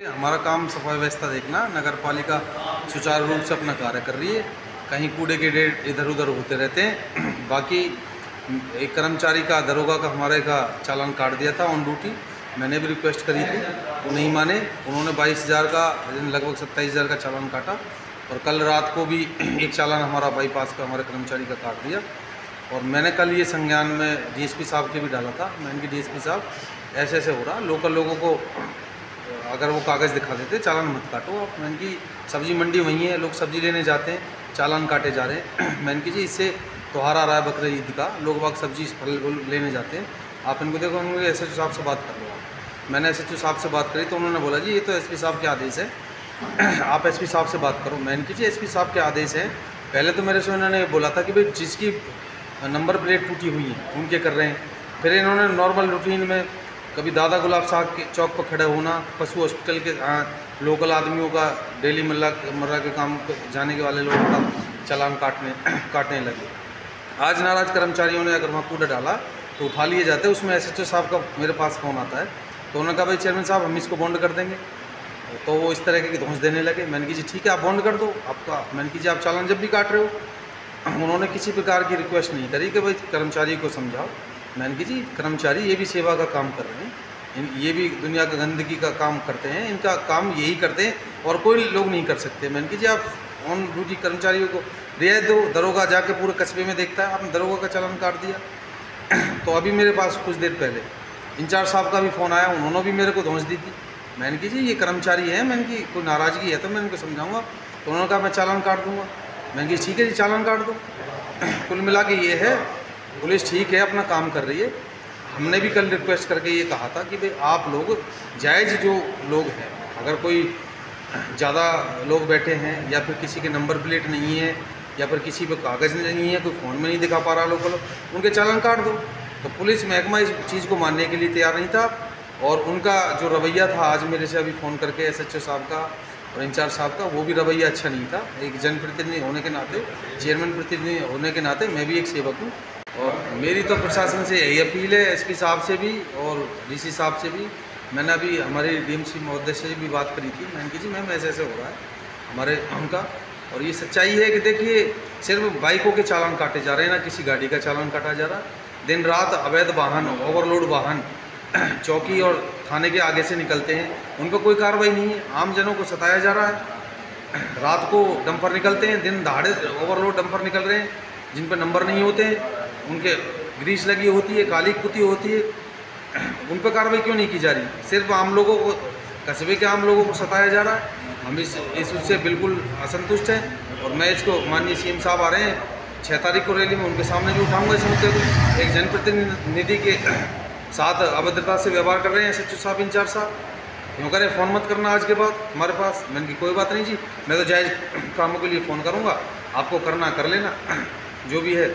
हमारा काम सफाई व्यवस्था देखना। नगर पालिका सुचारू रूप से अपना कार्य कर रही है। कहीं कूड़े के ढेर इधर उधर होते रहते हैं। बाकी एक कर्मचारी का दरोगा का हमारे का चालान काट दिया था ऑन ड्यूटी। मैंने भी रिक्वेस्ट करी थी, वो नहीं माने। उन्होंने 22,000 का लगभग 27,000 का चालान काटा। और कल रात को भी एक चालान हमारा बाईपास का हमारे कर्मचारी का काट दिया। और मैंने कल ये संज्ञान में डीएसपी साहब के भी डाला था। मैंने कि डीएसपी साहब ऐसे ऐसे हो रहा, लोकल लोगों को अगर वो कागज़ दिखा देते चालान मत काटो आप। मैंने की सब्जी मंडी वहीं है, लोग सब्जी लेने जाते हैं, चालान काटे जा रहे हैं। मैंने की जी इससे त्यौहार आ रहा है बकरीद ईद का, लोग बाग सब्जी फल लेने जाते हैं, आप इनको देखो। उन्होंने एसएचओ साहब से बात कर लो आप। मैंने एसएचओ साहब से बात करी तो उन्होंने बोला जी ये तो एसपी साहब के आदेश है, आप एसपी साहब से बात करो। मैंने की जी एसपी साहब के आदेश है। पहले तो मेरे से उन्होंने बोला था कि भाई जिसकी नंबर प्लेट टूटी हुई है उनके कर रहे हैं। फिर इन्होंने नॉर्मल रूटीन में कभी दादा गुलाब साहब के चौक पर खड़े होना, पशु हॉस्पिटल के लोकल आदमियों का डेली मर्रा के काम जाने के वाले लोगों का चालान काटने लगे। आज नाराज कर्मचारियों ने अगर वहाँ कूड़ा डाला तो उठा लिए जाते। उसमें एसएचओ साहब का मेरे पास फ़ोन आता है तो उन्होंने कहा भाई चेयरमैन साहब हम इसको बॉन्ड कर देंगे। तो वो इस तरह के धौंस देने लगे। मैंने की जी ठीक है आप बॉन्ड कर दो आपका। मैंने की जी आप चालान जब भी काट रहे हो। उन्होंने किसी प्रकार की रिक्वेस्ट नहीं करी कि भाई कर्मचारी को समझाओ। मैंने की जी कर्मचारी ये भी सेवा का काम कर रहे हैं, ये भी दुनिया का गंदगी का काम करते हैं, इनका काम यही करते हैं और कोई लोग नहीं कर सकते। मैंने की जी आप ऑन ड्यूटी कर्मचारियों को रियायत दो। दरोगा जाके पूरे कस्बे में देखता है, आपने दरोगा का चालान काट दिया। तो अभी मेरे पास कुछ देर पहले इंचार्ज साहब का भी फ़ोन आया, उन्होंने भी मेरे को धौंस दी थी। मैंने की जी ये कर्मचारी है, मैंने की कोई नाराज़गी है तो मैं उनको समझाऊँगा। तो उन्होंने कहा मैं चालान काट दूँगा। मैंने की ठीक है जी चालान काट दो। कुल मिला के ये है, पुलिस ठीक है अपना काम कर रही है। हमने भी कल रिक्वेस्ट करके ये कहा था कि भाई आप लोग जायज़ जो लोग हैं, अगर कोई ज़्यादा लोग बैठे हैं या फिर किसी के नंबर प्लेट नहीं है या फिर किसी पे कागज़ नहीं है, कोई फ़ोन में नहीं दिखा पा रहा लोग, उनके चालान काट दो। तो पुलिस महकमा इस चीज़ को मानने के लिए तैयार नहीं था। और उनका जो रवैया था, आज मेरे से अभी फ़ोन करके एसएचओ साहब का और इंचार्ज साहब का, वो भी रवैया अच्छा नहीं था। एक जनप्रतिनिधि होने के नाते, चेयरमैन प्रतिनिधि होने के नाते मैं भी एक सेवक हूँ। और मेरी तो प्रशासन से यही अपील है, एसपी साहब से भी और डीसी साहब से भी। मैंने अभी हमारे डीएमसी महोदय से भी बात करी थी। मैंने की जी मैम ऐसे ऐसे हो रहा है हमारे उनका। और ये सच्चाई है कि देखिए सिर्फ बाइकों के चालान काटे जा रहे हैं, ना किसी गाड़ी का चालान काटा जा रहा। दिन रात अवैध वाहन, ओवरलोड वाहन चौकी और थाने के आगे से निकलते हैं, उन पर कोई कार्रवाई नहीं है। आम जनों को सताया जा रहा है। रात को डंपर निकलते हैं, दिन दहाड़े ओवरलोड डंपर निकल रहे हैं जिन पर नंबर नहीं होते हैं, उनके ग्रीस लगी होती है, काली पुती होती है, उन पर कार्रवाई क्यों नहीं की जा रही? सिर्फ आम लोगों को, कस्बे के आम लोगों को सताया जा रहा है। हम इस उससे बिल्कुल असंतुष्ट हैं। और मैं इसको, माननीय सीएम साहब आ रहे हैं 6 तारीख को रैली में, उनके सामने भी उठाऊंगा इस मुद्दे को। एक जनप्रतिनिधि के साथ अभद्रता से व्यवहार कर रहे हैं एसएचओ साहब, इंचार्ज साहब। क्यों करें फ़ोन मत करना आज के बाद हमारे पास। मैंने की कोई बात नहीं जी, मैं तो जायज़ कामों के लिए फ़ोन करूँगा, आपको करना कर लेना जो भी है।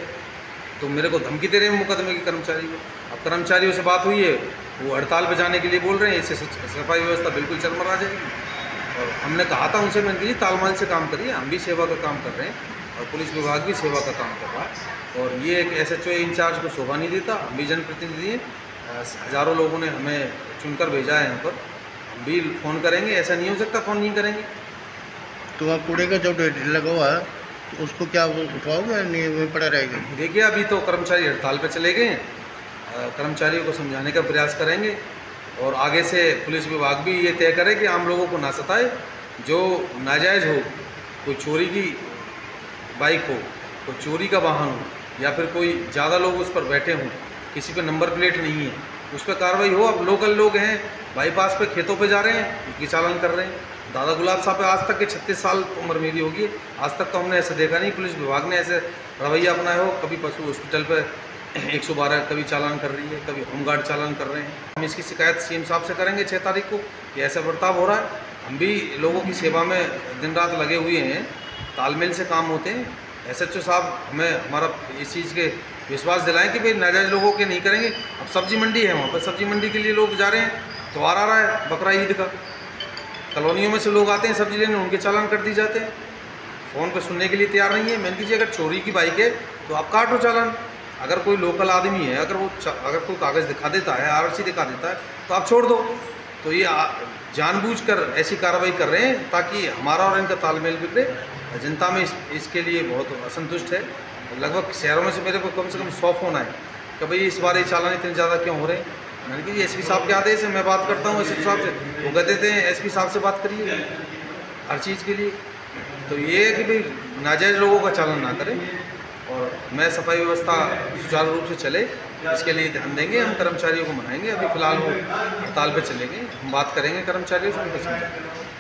तो मेरे को धमकी दे रहे हैं मुकदमे की कर्मचारी को। अब कर्मचारियों से बात हुई है, वो हड़ताल पे जाने के लिए बोल रहे हैं, इससे सफाई व्यवस्था बिल्कुल चरमरा जाएगी। और हमने कहा था उनसे, मैंने कहा तालमेल से काम करिए, हम भी सेवा का काम कर रहे हैं और पुलिस विभाग भी सेवा का काम कर रहा है। और ये एक एसएचओ इंचार्ज को शोभा नहीं देता। हम भी जनप्रतिनिधि हैं, हज़ारों लोगों ने हमें चुनकर भेजा है यहाँ पर, हम भी फ़ोन करेंगे। ऐसा नहीं हो सकता फ़ोन नहीं करेंगे। तो आप कूड़े का जो ढेर लगा हुआ है तो उसको क्या उठवाओगे या नहीं वहीं पड़ा रहेगा? देखिए अभी तो कर्मचारी हड़ताल पे चले गए हैं, कर्मचारियों को समझाने का प्रयास करेंगे। और आगे से पुलिस विभाग भी ये तय करे कि आम लोगों को ना सताए। जो नाजायज़ हो, कोई चोरी की बाइक हो, कोई चोरी का वाहन हो या फिर कोई ज़्यादा लोग उस पर बैठे हों, किसी पे नंबर प्लेट नहीं है, उस पर कार्रवाई हो। अब लोकल लोग हैं, बाईपास पे खेतों पे जा रहे हैं, उसकी चालान कर रहे हैं। दादा गुलाब साहब पे आज तक के 36 साल उम्र मेरी होगी, आज तक तो हमने ऐसा देखा नहीं पुलिस विभाग ने ऐसे रवैया अपनाया हो। कभी पशु हॉस्पिटल पे 112 कभी चालान कर रही है, कभी होमगार्ड चालान कर रहे हैं। हम इसकी शिकायत सीएम साहब से करेंगे 6 तारीख को कि ऐसा बर्ताव हो रहा है। हम भी लोगों की सेवा में दिन रात लगे हुए हैं, तालमेल से काम होते हैं। एसएचओ साहब हमें हमारा इस चीज़ के विश्वास दिलाएं कि भाई नाजायज़ लोगों के नहीं करेंगे। अब सब्जी मंडी है, वहाँ पर सब्जी मंडी के लिए लोग जा रहे हैं, त्यौहार आ रहा है बकरा ईद का, कॉलोनियों में से लोग आते हैं सब्जी लेने, उनके चालान कर दी जाते हैं। फ़ोन पे सुनने के लिए तैयार नहीं है। मैंने कीजिए अगर चोरी की बाइक है तो आप काटो चालान। अगर कोई लोकल आदमी है, अगर कोई कागज़ दिखा देता है, आरसी दिखा देता है, तो आप छोड़ दो। तो ये जानबूझकर ऐसी कार्रवाई कर रहे हैं ताकि हमारा और इनका तालमेल बिगड़े। जनता में इसके लिए बहुत असंतुष्ट है। लगभग शहरों में से मेरे को कम से कम 100 फ़ोन आए कि भाई इस बार ये चालान इतने ज़्यादा क्यों हो रहे हैं। मैंने कहा ये एसपी साहब के आदेश है, मैं बात करता हूँ एसपी साहब से, वो कह देते हैं एसपी साहब से बात करिए हर चीज़ के लिए। तो ये है कि भाई नाजायज़ लोगों का चालान ना करें और मैं सफाई व्यवस्था सुचारू रूप से चले इसके लिए ध्यान देंगे। हम कर्मचारियों को मनाएंगे। अभी फ़िलहाल वो हड़ताल पे चलेंगे, हम बात करेंगे कर्मचारियों से, उनको समझाएंगे।